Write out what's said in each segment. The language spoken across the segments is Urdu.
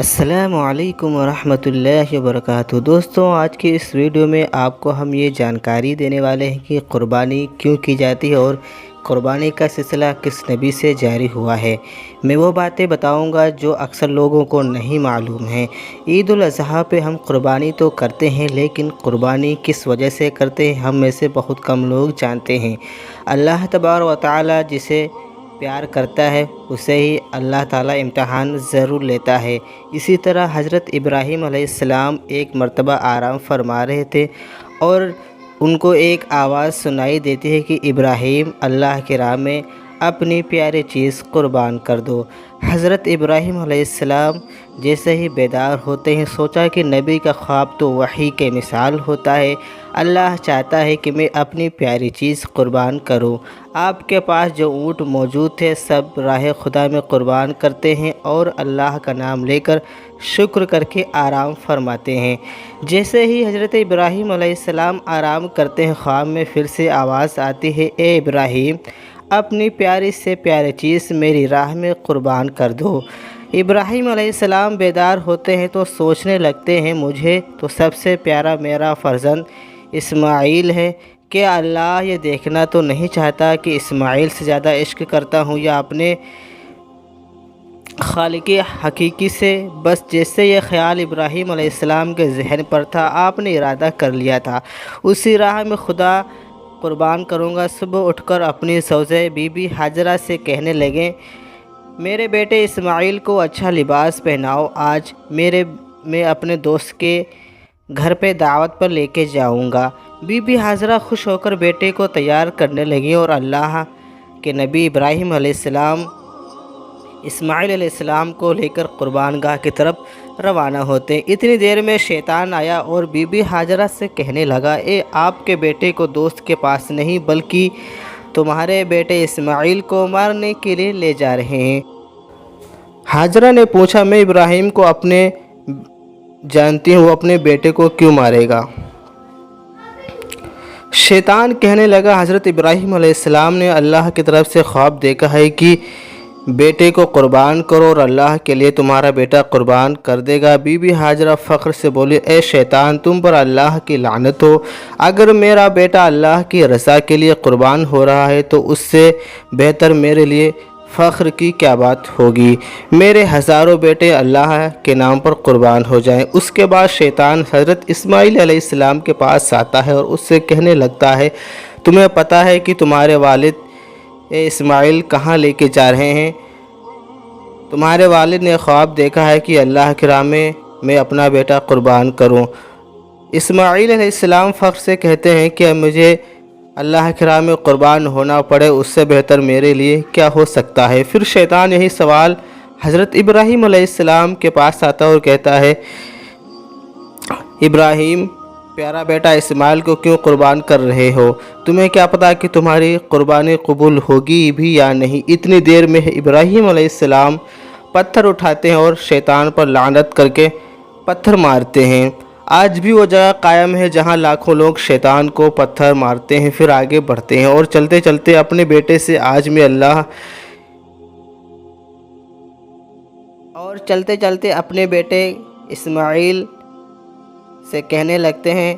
السلام علیکم ورحمۃ اللہ وبرکاتہ۔ دوستوں، آج کی اس ویڈیو میں آپ کو ہم یہ جانکاری دینے والے ہیں کہ قربانی کیوں کی جاتی ہے اور قربانی کا سلسلہ کس نبی سے جاری ہوا ہے۔ میں وہ باتیں بتاؤں گا جو اکثر لوگوں کو نہیں معلوم ہیں۔ عید الاضحیٰ پہ ہم قربانی تو کرتے ہیں، لیکن قربانی کس وجہ سے کرتے ہیں ہم میں سے بہت کم لوگ جانتے ہیں۔ اللہ تبارک و تعالی جسے پیار کرتا ہے اسے ہی اللہ تعالیٰ امتحان ضرور لیتا ہے۔ اسی طرح حضرت ابراہیم علیہ السلام ایک مرتبہ آرام فرما رہے تھے اور ان کو ایک آواز سنائی دیتی ہے کہ ابراہیم، اللہ کی راہ میں اپنی پیاری چیز قربان کر دو۔ حضرت ابراہیم علیہ السلام جیسے ہی بیدار ہوتے ہیں، سوچا کہ نبی کا خواب تو وحی کے مثال ہوتا ہے، اللہ چاہتا ہے کہ میں اپنی پیاری چیز قربان کروں۔ آپ کے پاس جو اونٹ موجود تھے سب راہ خدا میں قربان کرتے ہیں اور اللہ کا نام لے کر شکر کر کے آرام فرماتے ہیں۔ جیسے ہی حضرت ابراہیم علیہ السلام آرام کرتے ہیں، خواب میں پھر سے آواز آتی ہے، اے ابراہیم، اپنی پیاری سے پیاری چیز میری راہ میں قربان کر دو۔ ابراہیم علیہ السلام بیدار ہوتے ہیں تو سوچنے لگتے ہیں، مجھے تو سب سے پیارا میرا فرزند اسماعیل ہے، کیا اللہ یہ دیکھنا تو نہیں چاہتا کہ اسماعیل سے زیادہ عشق کرتا ہوں یا اپنے خالق حقیقی سے؟ بس جیسے یہ خیال ابراہیم علیہ السلام کے ذہن پر تھا، آپ نے ارادہ کر لیا تھا اسی راہ میں خدا قربان کروں گا۔ صبح اٹھ کر اپنی زوجہ بی بی ہاجرہ سے کہنے لگے، میرے بیٹے اسماعیل کو اچھا لباس پہناؤ، آج میں اپنے دوست کے گھر پہ دعوت پر لے کے جاؤں گا۔ بی بی ہاجرہ خوش ہو کر بیٹے کو تیار کرنے لگیں اور اللہ کے نبی ابراہیم علیہ السلام اسماعیل علیہ السلام کو لے کر قربان گاہ کی طرف روانہ ہوتے ہیں۔ اتنی دیر میں شیطان آیا اور بی بی ہاجرہ سے کہنے لگا، اے آپ کے بیٹے کو دوست کے پاس نہیں بلکہ تمہارے بیٹے اسماعیل کو مارنے کے لیے لے جا رہے ہیں۔ ہاجرہ نے پوچھا، میں ابراہیم کو جانتی ہوں، وہ اپنے بیٹے کو کیوں مارے گا؟ شیطان کہنے لگا، حضرت ابراہیم علیہ السلام نے اللہ کی طرف سے خواب دیکھا ہے کہ بیٹے کو قربان کرو اور اللہ کے لیے تمہارا بیٹا قربان کر دے گا۔ بی بی ہاجرہ فخر سے بولی، اے شیطان، تم پر اللہ کی لعنت ہو، اگر میرا بیٹا اللہ کی رضا کے لیے قربان ہو رہا ہے تو اس سے بہتر میرے لیے فخر کی کیا بات ہوگی، میرے ہزاروں بیٹے اللہ کے نام پر قربان ہو جائیں۔ اس کے بعد شیطان حضرت اسماعیل علیہ السلام کے پاس آتا ہے اور اس سے کہنے لگتا ہے، تمہیں پتہ ہے کہ تمہارے والد اسماعیل کہاں لے کے جا رہے ہیں؟ تمہارے والد نے خواب دیکھا ہے کہ اللہ کی راہ میں اپنا بیٹا قربان کروں۔ اسماعیل علیہ السلام فخر سے کہتے ہیں کہ مجھے اللہ کی راہ میں قربان ہونا پڑے، اس سے بہتر میرے لیے کیا ہو سکتا ہے؟ پھر شیطان یہی سوال حضرت ابراہیم علیہ السلام کے پاس آتا اور کہتا ہے، ابراہیم، پیارا بیٹا اسماعیل کو کیوں قربان کر رہے ہو؟ تمہیں کیا پتا کہ تمہاری قربانی قبول ہوگی بھی یا نہیں؟ اتنی دیر میں ابراہیم علیہ السلام پتھر اٹھاتے ہیں اور شیطان پر لعنت کر کے پتھر مارتے ہیں۔ آج بھی وہ جگہ قائم ہے جہاں لاکھوں لوگ شیطان کو پتھر مارتے ہیں، پھر آگے بڑھتے ہیں اور چلتے چلتے اپنے بیٹے سے اپنے بیٹے اسماعیل سے کہنے لگتے ہیں،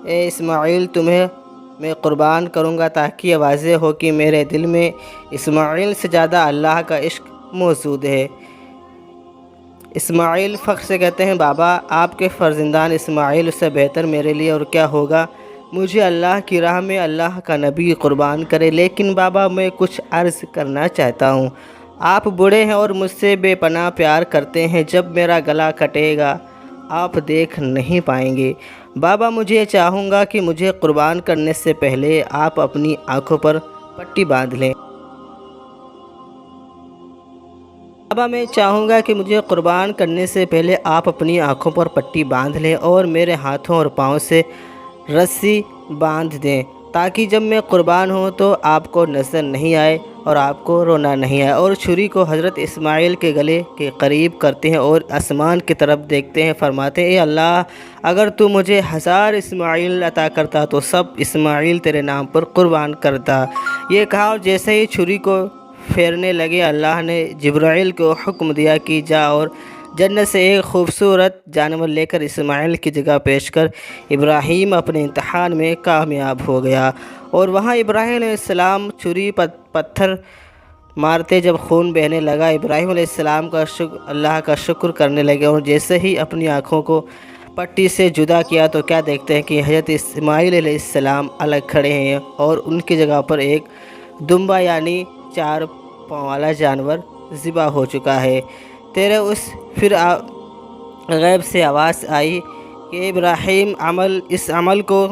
اے اسماعیل، تمہیں میں قربان کروں گا تاکہ یہ واضح ہو کہ میرے دل میں اسماعیل سے زیادہ اللہ کا عشق موجود ہے۔ اسماعیل فخر سے کہتے ہیں، بابا، آپ کے فرزندان اسماعیل سے بہتر میرے لیے اور کیا ہوگا؟ مجھے اللہ کی راہ میں اللہ کا نبی قربان کرے، لیکن بابا میں کچھ عرض کرنا چاہتا ہوں۔ آپ بوڑھے ہیں اور مجھ سے بے پناہ پیار کرتے ہیں، جب میرا گلا کٹے گا آپ دیکھ نہیں پائیں گے۔ بابا، مجھے چاہوں گا کہ مجھے قربان کرنے سے پہلے آپ اپنی آنکھوں پر پٹی باندھ لیں۔ بابا، میں چاہوں گا کہ مجھے قربان کرنے سے پہلے آپ اپنی آنکھوں پر پٹی باندھ لیں اور میرے ہاتھوں اور پاؤں سے رسی باندھ دیں تاکہ جب میں قربان ہوں تو آپ کو نظر نہیں آئے اور آپ کو رونا نہیں آئے۔ اور چھری کو حضرت اسماعیل کے گلے کے قریب کرتے ہیں اور آسمان کی طرف دیکھتے ہیں، فرماتے ہیں، اے اللہ، اگر تو مجھے 1000 اسماعیل عطا کرتا تو سب اسماعیل تیرے نام پر قربان کرتا۔ یہ کہا اور جیسے ہی چھری کو پھیرنے لگے، اللہ نے جبرائیل کو حکم دیا کہ جا اور جنت سے ایک خوبصورت جانور لے کر اسماعیل کی جگہ پیش کر ابراہیم اپنے امتحان میں کامیاب ہو گیا، اور وہاں ابراہیم علیہ السلام چھری پتھر مارتے جب خون بہنے لگا، ابراہیم علیہ السلام اللہ کا شکر کرنے لگے، اور جیسے ہی اپنی آنکھوں کو پٹی سے جدا کیا تو کیا دیکھتے ہیں کہ حضرت اسماعیل علیہ السلام الگ کھڑے ہیں، اور ان کی جگہ پر ایک دمبا یعنی 4 پاؤں والا جانور ذبح ہو چکا ہے۔ پھر غیب سے آواز آئی کہ ابراہیم اس عمل کو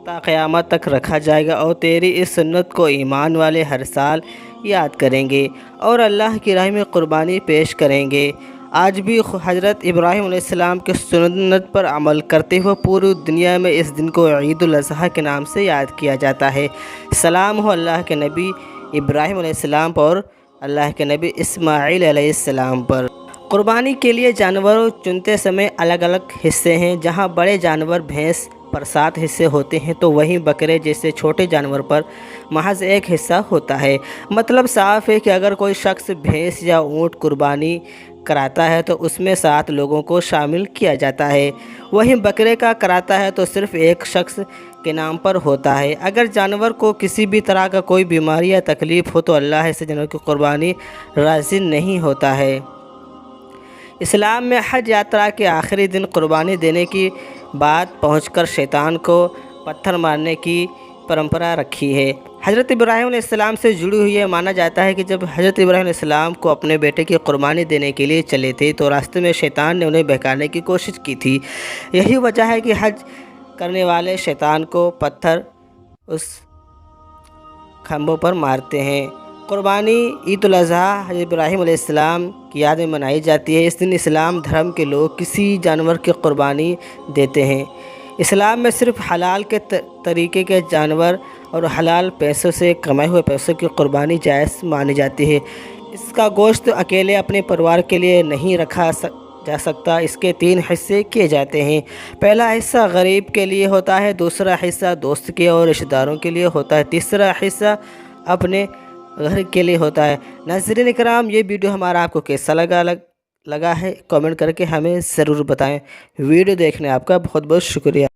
تا قیامت تک رکھا جائے گا، اور تیری اس سنت کو ایمان والے ہر سال یاد کریں گے اور اللہ کی راہ میں قربانی پیش کریں گے۔ آج بھی حضرت ابراہیم علیہ السلام کی سنت پر عمل کرتے ہوئے پوری دنیا میں اس دن کو عید الاضحیٰ کے نام سے یاد کیا جاتا ہے۔ سلام ہو اللہ کے نبی ابراہیم علیہ السلام پر اور اللہ کے نبی اسماعیل علیہ السلام پر۔ قربانی کے لیے جانور چنتے سمے الگ الگ حصے ہیں۔ جہاں بڑے جانور بھینس پر 7 حصے ہوتے ہیں تو وہیں بکرے جیسے چھوٹے جانور پر محض 1 حصہ ہوتا ہے۔ مطلب صاف ہے کہ اگر کوئی شخص بھینس یا اونٹ قربانی کراتا ہے تو اس میں 7 لوگوں کو شامل کیا جاتا ہے، وہیں بکرے کا کراتا ہے تو صرف 1 شخص کے نام پر ہوتا ہے۔ اگر جانور کو کسی بھی طرح کا کوئی بیماری یا تکلیف ہو تو اللہ سے جانور کی قربانی راضی نہیں ہوتا ہے۔ اسلام میں حج یاترا کے آخری دن قربانی دینے کی بات پہنچ کر شیطان کو پتھر مارنے کی پرمپرا رکھی ہے۔ حضرت ابراہیم علیہ السلام سے جڑی ہوئی یہ مانا جاتا ہے کہ جب حضرت ابراہیم علیہ السلام کو اپنے بیٹے کی قربانی دینے کے لیے چلے تھے تو راستے میں شیطان نے انہیں بہکانے کی کوشش کی تھی۔ یہی وجہ ہے کہ حج کرنے والے شیطان کو پتھر اس کھمبوں پر مارتے ہیں۔ قربانی عید الاضحیٰ حضرت ابراہیم علیہ السلام کی یاد میں منائی جاتی ہے۔ اس دن اسلام دھرم کے لوگ کسی جانور کی قربانی دیتے ہیں۔ اسلام میں صرف حلال کے طریقے کے جانور اور حلال پیسوں سے کمائے ہوئے پیسوں کی قربانی جائز مانی جاتی ہے۔ اس کا گوشت اکیلے اپنے پریوار کے لیے نہیں رکھا جا سکتا، اس کے 3 حصے کیے جاتے ہیں۔ پہلا حصہ غریب کے لیے ہوتا ہے، دوسرا حصہ دوست کے اور رشتہ داروں کے لیے ہوتا ہے، تیسرا حصہ اپنے گھر کے لیے ہوتا ہے۔ ناظرین اکرام، یہ ویڈیو ہمارا آپ کو کیسا لگا ہے کامنٹ کر کے ہمیں ضرور بتائیں۔ ویڈیو دیکھنے آپ کا بہت بہت شکریہ۔